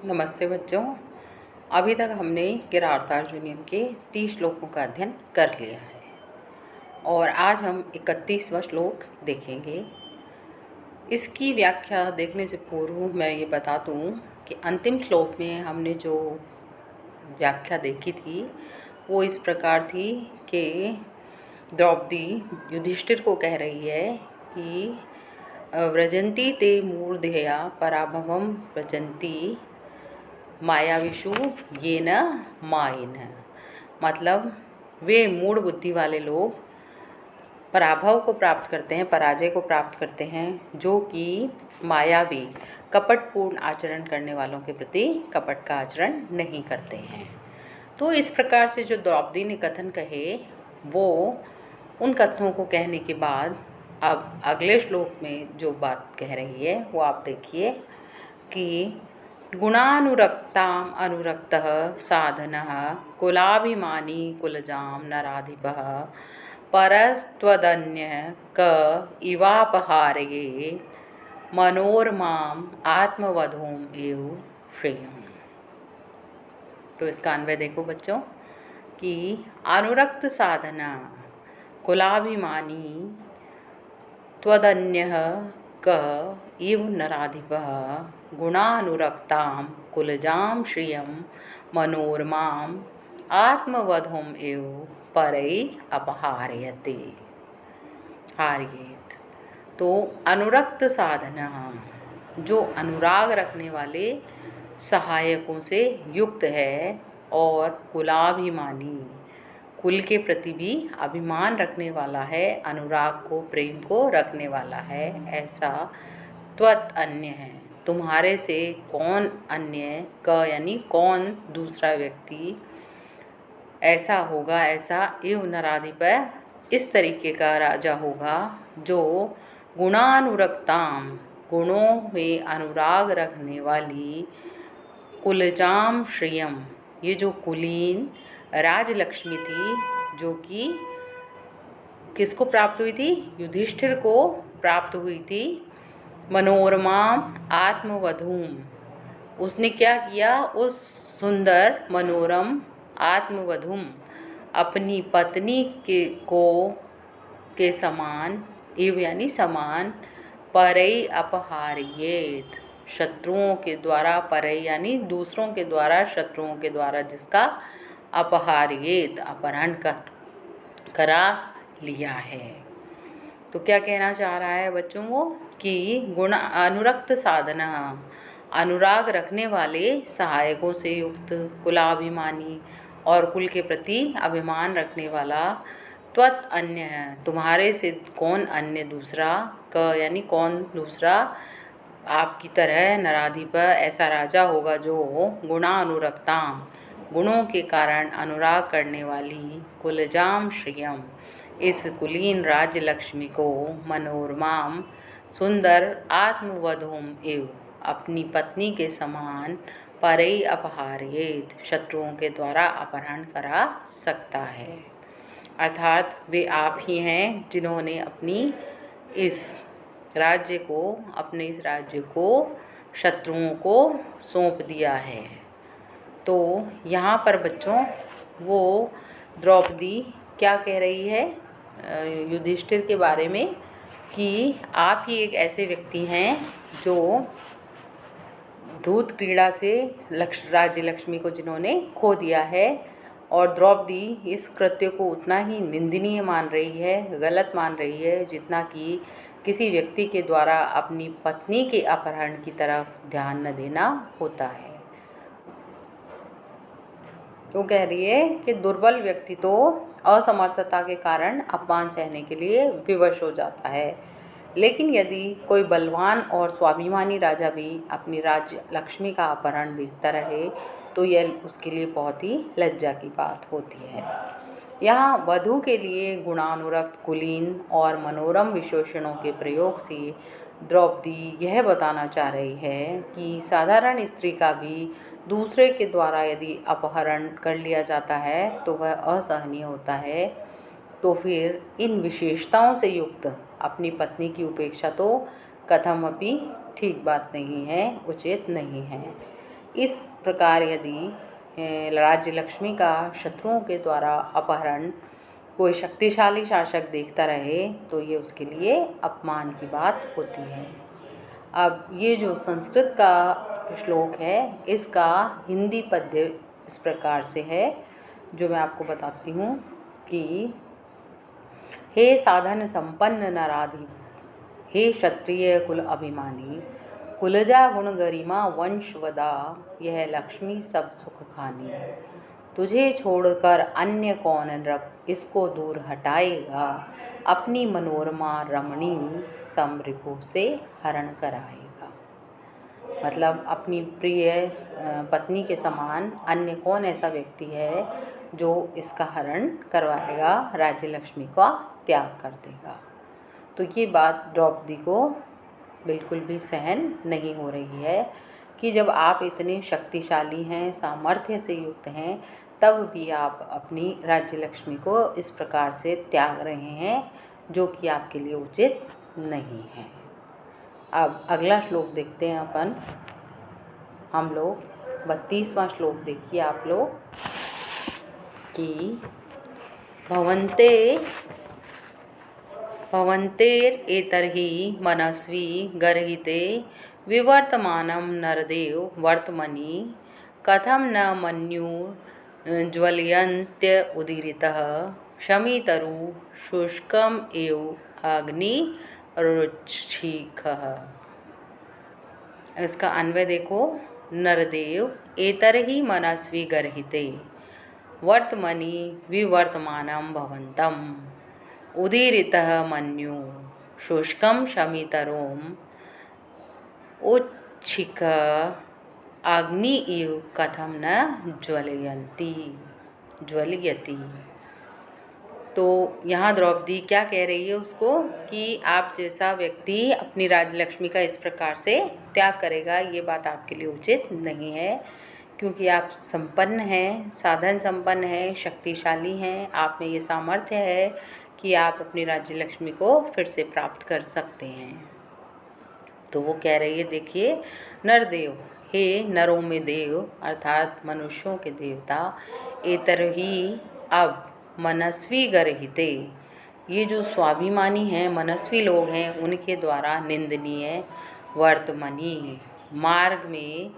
नमस्ते बच्चों। अभी तक हमने किरातार्जुनीयम के 30 श्लोकों का अध्ययन कर लिया है और आज हम 31वां श्लोक देखेंगे। इसकी व्याख्या देखने से पूर्व मैं ये बता दूँ कि अंतिम श्लोक में हमने जो व्याख्या देखी थी वो इस प्रकार थी कि द्रौपदी युधिष्ठिर को कह रही है कि व्रजंती ते मूर्धया पराभवम व्रजंती मायाविषु ये न माइन। मतलब वे मूढ़ बुद्धि वाले लोग पराभव को प्राप्त करते हैं, पराजय को प्राप्त करते हैं, जो कि मायावी कपटपूर्ण आचरण करने वालों के प्रति कपट का आचरण नहीं करते हैं। तो इस प्रकार से जो द्रौपदी ने कथन कहे वो उन कथनों को कहने के बाद अब अगले श्लोक में जो बात कह रही है वो आप देखिए कि गुणानुरक्ताम अनुरक्तः साधनः कुलाभिमानी कुलजाम नराधिपः परस्त्वदन्यः क इवापहारये मनोरमाम आत्मवधूम एव श्रेयम्। तो इसका अन्वय देखो बच्चों कि अनुरक्त साधना कुलाभिमानी त्वदन्यः क इव नराधिपः गुणानुरक्तां कुलजां श्रियं मनोरमां आत्मवधूम एव परै अपहारयते हारयेत। तो अनुरक्त साधना जो अनुराग रखने वाले सहायकों से युक्त है और कुलाभिमानी कुल के प्रति भी अभिमान रखने वाला है, अनुराग को प्रेम को रखने वाला है, ऐसा त्वत् अन्य है तुम्हारे से कौन अन्य क यानी कौन दूसरा व्यक्ति ऐसा होगा, ऐसा इव नराधिपः इस तरीके का राजा होगा जो गुणानुरक्ताम गुणों में अनुराग रखने वाली कुलजाम श्रियम ये जो कुलीन राजलक्ष्मी थी जो कि किसको प्राप्त हुई थी, युधिष्ठिर को प्राप्त हुई थी, मनोरमाम आत्मवधूम उसने क्या किया, उस सुंदर मनोरम आत्मवधूम अपनी पत्नी के समान इव यानी समान परई अपहार्येत शत्रुओं के द्वारा, परई यानी दूसरों के द्वारा, शत्रुओं के द्वारा जिसका अपहार्येत अपहरण करा लिया है। तो क्या कहना चाह रहा है बच्चों वो कि गुण अनुरक्त साधना अनुराग रखने वाले सहायकों से युक्त कुलाभिमानी और कुल के प्रति अभिमान रखने वाला त्वत् अन्य है तुम्हारे से कौन अन्य दूसरा क यानी कौन दूसरा आपकी तरह नराधिप ऐसा राजा होगा जो गुणानुरक्ताम गुणों के कारण अनुराग करने वाली कुलजाम श्रियम इस कुलीन राज्य लक्ष्मी को मनोरमाम सुंदर आत्मवधूम एव अपनी पत्नी के समान परई अपहार्येत शत्रुओं के द्वारा अपहरण करा सकता है। अर्थात वे आप ही हैं जिन्होंने अपने इस राज्य को शत्रुओं को सौंप दिया है। तो यहाँ पर बच्चों वो द्रौपदी क्या कह रही है युधिष्ठिर के बारे में कि आप ही एक ऐसे व्यक्ति हैं जो धूत क्रीड़ा से राज्य लक्ष्मी को जिन्होंने खो दिया है, और द्रौपदी इस कृत्य को उतना ही निंदनीय मान रही है, गलत मान रही है जितना कि किसी व्यक्ति के द्वारा अपनी पत्नी के अपहरण की तरफ ध्यान न देना होता है। तो कह रही है कि दुर्बल व्यक्ति तो असमर्थता के कारण अपमान सहने के लिए विवश हो जाता है, लेकिन यदि कोई बलवान और स्वाभिमानी राजा भी अपनी राज्य लक्ष्मी का अपहरण देखता रहे तो यह उसके लिए बहुत ही लज्जा की बात होती है। यहाँ वधू के लिए गुणानुरक्त कुलीन और मनोरम विशेषणों के प्रयोग से द्रौपदी यह बताना चाह रही है कि साधारण स्त्री का भी दूसरे के द्वारा यदि अपहरण कर लिया जाता है तो वह असहनीय होता है। तो फिर इन विशेषताओं से युक्त अपनी पत्नी की उपेक्षा तो कथमपि ठीक बात नहीं है, उचित नहीं है। इस प्रकार यदि राज्य लक्ष्मी का शत्रुओं के द्वारा अपहरण कोई शक्तिशाली शासक देखता रहे तो ये उसके लिए अपमान की बात होती है। अब ये जो संस्कृत का श्लोक है इसका हिंदी पद्य इस प्रकार से है, जो मैं आपको बताती हूँ कि हे साधन संपन्न नराधि, हे क्षत्रिय कुल अभिमानी, कुलजा गुण गरिमा वंशवदा, यह लक्ष्मी सब सुख खानी। तुझे छोड़कर अन्य कौन नृप इसको दूर हटाएगा, अपनी मनोरमा रमणी समरिपु से हरण कराएगा। मतलब अपनी प्रिय पत्नी के समान अन्य कौन ऐसा व्यक्ति है जो इसका हरण करवाएगा, राज्य लक्ष्मी का त्याग कर देगा। तो ये बात द्रौपदी को बिल्कुल भी सहन नहीं हो रही है कि जब आप इतने शक्तिशाली हैं, सामर्थ्य से युक्त हैं, तब भी आप अपनी राज्य लक्ष्मी को इस प्रकार से त्याग रहे हैं, जो कि आपके लिए उचित नहीं है। अब अगला श्लोक देखते हैं हम लोग 32वां श्लोक देखिए आप लोग कि भवन्तेरेतर्हि मनस्वी गर्हिते विवर्तमानं नरदेव वर्तमनि, कथं न मन्युर्ज्वलयन्त्य उदीरितः शमीतरु शुष्कम् एव अग्निरुच्छिखः। इसका अन्वय देखो, नरदेव एतर्हि मनस्वी गर्हिते वर्तमनि विवर्तमानं भवन्तम् उदीरितः मन्यु शुष्कं शमीतरोम उच्छिख अग्नि इव कथम न ज्वलयति। तो यहाँ द्रौपदी क्या कह रही है उसको कि आप जैसा व्यक्ति अपनी राजलक्ष्मी का इस प्रकार से त्याग करेगा, ये बात आपके लिए उचित नहीं है, क्योंकि आप संपन्न हैं, साधन संपन्न हैं, शक्तिशाली हैं, आप में ये सामर्थ्य है कि आप अपनी राज्य लक्ष्मी को फिर से प्राप्त कर सकते हैं। तो वो कह रही है, देखिए, नरदेव, हे नरों में देव अर्थात मनुष्यों के देवता, एतरही अब मनस्वी गर्हिते, ये जो स्वाभिमानी हैं, मनस्वी लोग हैं, उनके द्वारा निंदनीय वर्तमनी मार्ग में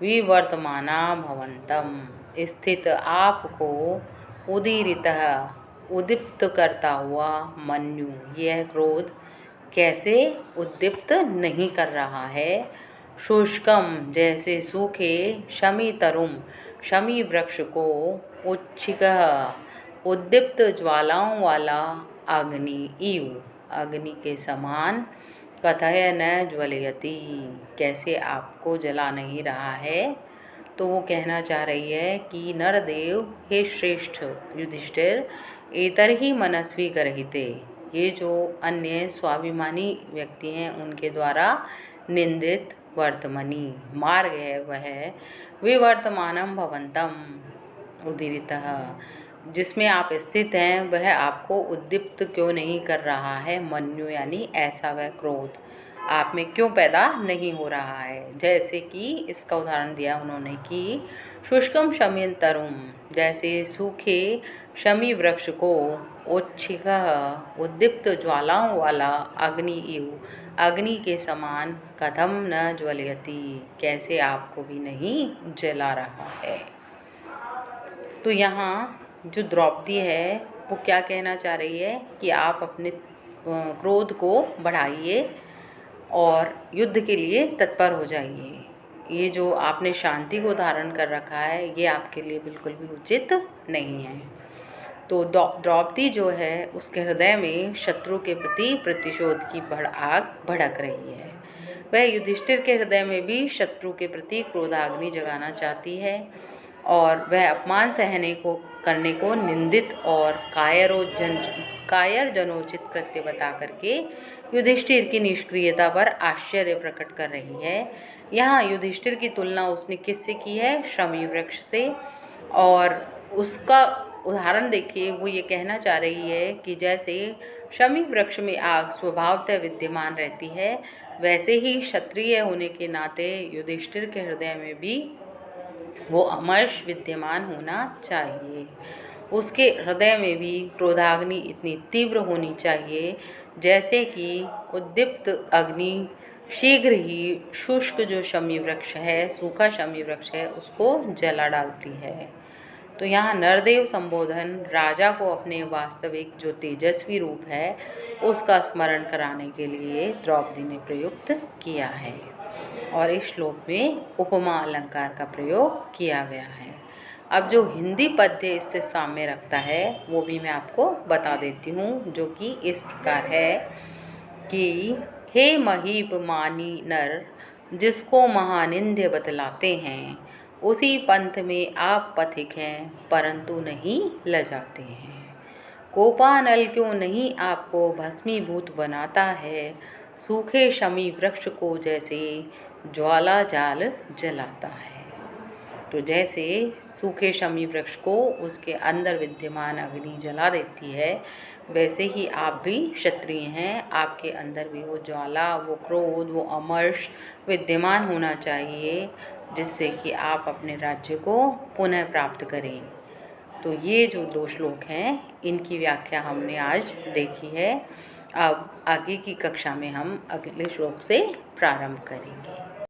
विवर्तमाना भवंतम स्थित आपको उदीरितः उद्दीप्त करता हुआ मन्यु, यह क्रोध कैसे उद्दीप्त नहीं कर रहा है, शुष्कम जैसे सूखे शमीतरुम शमी वृक्ष को उच्छिक उद्दीप्त ज्वालाओं वाला अग्नि इव अग्नि के समान कथय न ज्वलयति, कैसे आपको जला नहीं रहा है। तो वो कहना चाह रही है कि नरदेव, हे श्रेष्ठ युधिष्ठिर, एतर्हि मनस्वी गर्हिते, ये जो अन्य स्वाभिमानी व्यक्ति हैं उनके द्वारा निंदित वर्तमनी मार्ग है वह विवर्तमानम भवंतम उदीरितः, जिसमें आप स्थित हैं वह आपको उद्दीप्त क्यों नहीं कर रहा है, मन्यु यानी ऐसा वह क्रोध आप में क्यों पैदा नहीं हो रहा है। जैसे कि इसका उदाहरण दिया उन्होंने कि शुष्कम शमीतरुम, जैसे सूखे शमी वृक्ष को उच्छिख उद्दीप्त ज्वालाओं वाला अग्नि इव अग्नि के समान कथम न ज्वलयति, कैसे आपको भी नहीं जला रहा है। तो यहाँ जो द्रौपदी है वो क्या कहना चाह रही है कि आप अपने क्रोध को बढ़ाइए और युद्ध के लिए तत्पर हो जाइए। ये जो आपने शांति को धारण कर रखा है ये आपके लिए बिल्कुल भी उचित नहीं है। तो द्रौपदी जो है उसके हृदय में शत्रु के प्रति प्रतिशोध की आग भड़क रही है। वह युधिष्ठिर के हृदय में भी शत्रु के प्रति क्रोधाग्नि जगाना चाहती है और वह अपमान सहने को करने को निंदित और कायर जनोचित कृत्य बता करके युधिष्ठिर की निष्क्रियता पर आश्चर्य प्रकट कर रही है। यहाँ युधिष्ठिर की तुलना उसने किससे की है? शमी वृक्ष से। और उसका उदाहरण देखिए, वो ये कहना चाह रही है कि जैसे शमी वृक्ष में आग स्वभावतः विद्यमान रहती है, वैसे ही क्षत्रिय होने के नाते युधिष्ठिर के हृदय में भी वो अमर्ष विद्यमान होना चाहिए। उसके हृदय में भी क्रोधाग्नि इतनी तीव्र होनी चाहिए जैसे कि उद्दीप्त अग्नि शीघ्र ही शुष्क जो शमी वृक्ष है, सूखा शमी वृक्ष है, उसको जला डालती है। तो यहाँ नरदेव संबोधन राजा को अपने वास्तविक जो तेजस्वी रूप है उसका स्मरण कराने के लिए द्रौपदी ने प्रयुक्त किया है। और इस श्लोक में उपमा अलंकार का प्रयोग किया गया है। अब जो हिंदी पद्य इससे साम्य रखता है वो भी मैं आपको बता देती हूँ, जो कि इस प्रकार है कि हे महीप मानी नर, जिसको महानिंद्य बतलाते हैं, उसी पंथ में आप पथिक हैं परंतु नहीं लजाते हैं। कोपानल क्यों नहीं आपको भस्मीभूत बनाता है, सूखे शमी वृक्ष को जैसे ज्वाला जाल जलाता है। तो जैसे सूखे शमी वृक्ष को उसके अंदर विद्यमान अग्नि जला देती है, वैसे ही आप भी क्षत्रिय हैं, आपके अंदर भी वो ज्वाला, वो क्रोध, वो अमर्ष विद्यमान होना चाहिए, जिससे कि आप अपने राज्य को पुनः प्राप्त करें। तो ये जो 2 श्लोक हैं इनकी व्याख्या हमने आज देखी है। अब आगे की कक्षा में हम अगले श्लोक से प्रारंभ करेंगे।